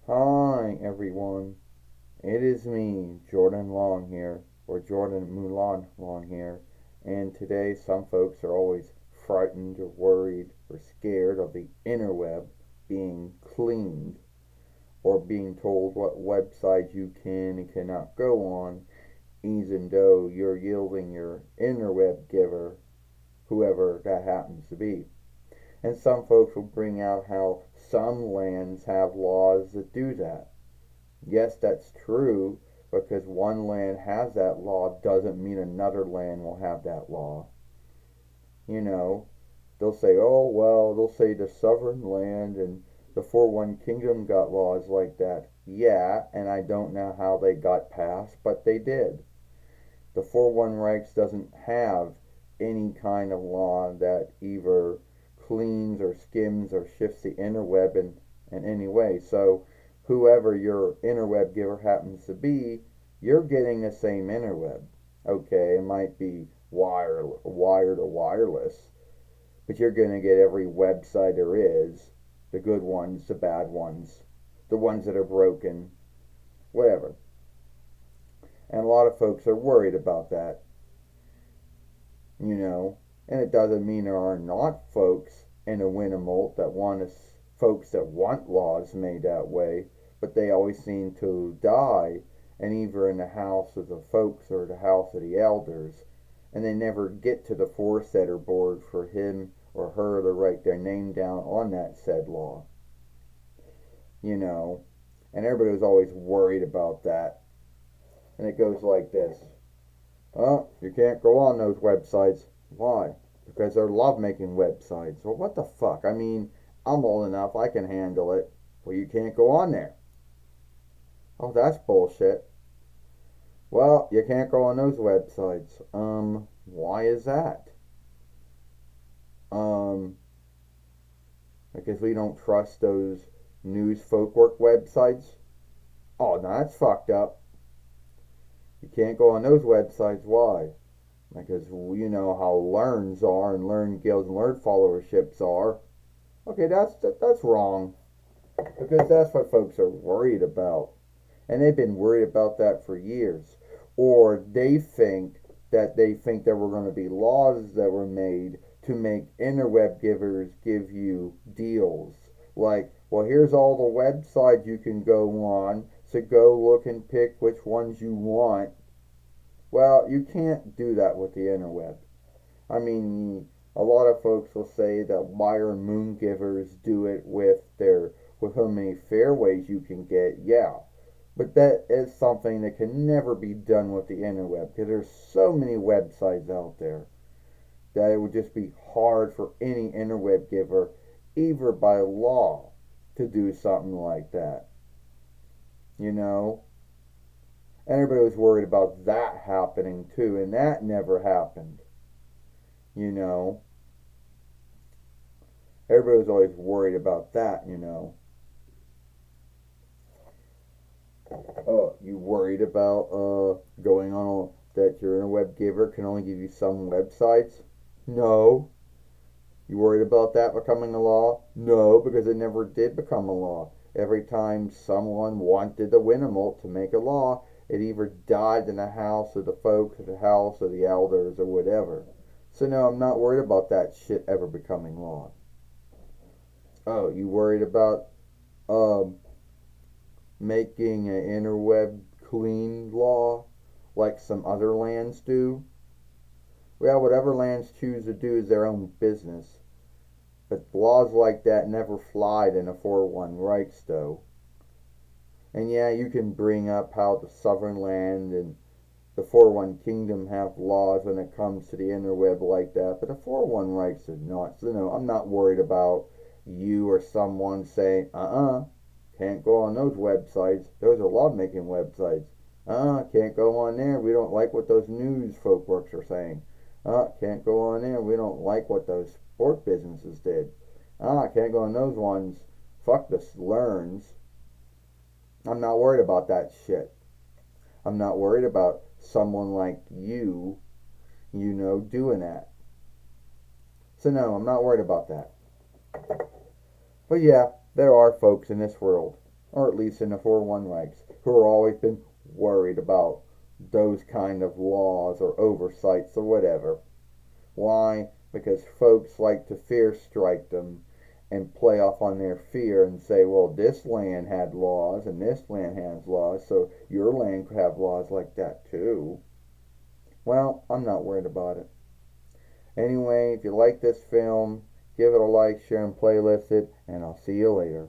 Hi everyone, it is me, Jordan Long here, or Jordan Mulan Long here, and today some folks are always frightened or worried or scared of the interweb being cleaned or being told what websites you can and cannot go on, even though you're yielding your interweb giver, whoever that happens to be. And some folks will bring out how some lands have laws that do that. Yes, that's true, because one land has that law doesn't mean another land will have that law. You know, they'll say, oh, well, they'll say the sovereign land and the 4-1 kingdom got laws like that. Yeah, and I don't know how they got passed, but they did. The 4-1 Reichs doesn't have any kind of law that either cleans or skims or shifts the interweb in any way. So whoever your interweb giver happens to be, you're getting the same interweb. Okay, it might be wired or wireless, but you're going to get every website there is, the good ones, the bad ones, the ones that are broken, whatever. And a lot of folks are worried about that, you know. And it doesn't mean there are not folks in a Winnemolt that want us, folks that want laws made that way, but they always seem to die, and either in the house of the folks or the house of the elders, and they never get to the four-setter board for him or her to write their name down on that said law, you know. And everybody was always worried about that. And it goes like this. Oh, you can't go on those websites. Why? Because they're lovemaking websites. Well, what the fuck? I mean, I'm old enough, I can handle it. Well, you can't go on there. Oh, that's bullshit. Well, you can't go on those websites. Why is that? Um, because we don't trust those news folkwork websites? Oh, no, that's fucked up. You can't go on those websites. Why? Because you know how learns are and learn guilds and learn followerships are. Okay, that's wrong, because that's what folks are worried about, and they've been worried about that for years. Or they think there were going to be laws that were made to make interweb givers give you deals, like, well, here's all the websites you can go on, so go look and pick which ones you want. Well, you can't do that with the interweb. I mean, a lot of folks will say that Byron Moon givers do it with how many fairways you can get. Yeah, but that is something that can never be done with the interweb, because there's so many websites out there that it would just be hard for any interweb giver, either by law, to do something like that. You know, and everybody was worried about that happening too, and that never happened. You know, everybody was always worried about that. Oh, you worried about going on that your interweb giver can only give you some websites? No. You worried about that becoming a law? No, because it never did become a law. Every time someone wanted the Winnemolt to make a law, it either died in the house of the folks or the house of the elders or whatever. So no, I'm not worried about that shit ever becoming law. Oh, you worried about um making an interweb clean law like some other lands do? Well, whatever lands choose to do is their own business. But laws like that never flied in a 4-1 Reichs, though. And yeah, you can bring up how the sovereign land and the 4-1 kingdom have laws when it comes to the interweb like that, but the 4-1 Reichs is not. So no, I'm not worried about you or someone saying, can't go on those websites. Those are lawmaking websites. Can't go on there. We don't like what those news folkworks are saying. Can't go on there. We don't like what those sport businesses did. Can't go on those ones. Fuck the learns. I'm not worried about that shit. I'm not worried about someone like you, doing that. So no, I'm not worried about that. But yeah, there are folks in this world. or at least in the 401 ranks, who are always been worried about those kind of laws or oversights or whatever. Why? Because folks like to fear strike them and play off on their fear and say, well, this land had laws and this land has laws, so your land could have laws like that too. Well, I'm not worried about it. Anyway, if you like this film, give it a like, share, and playlist it, and I'll see you later.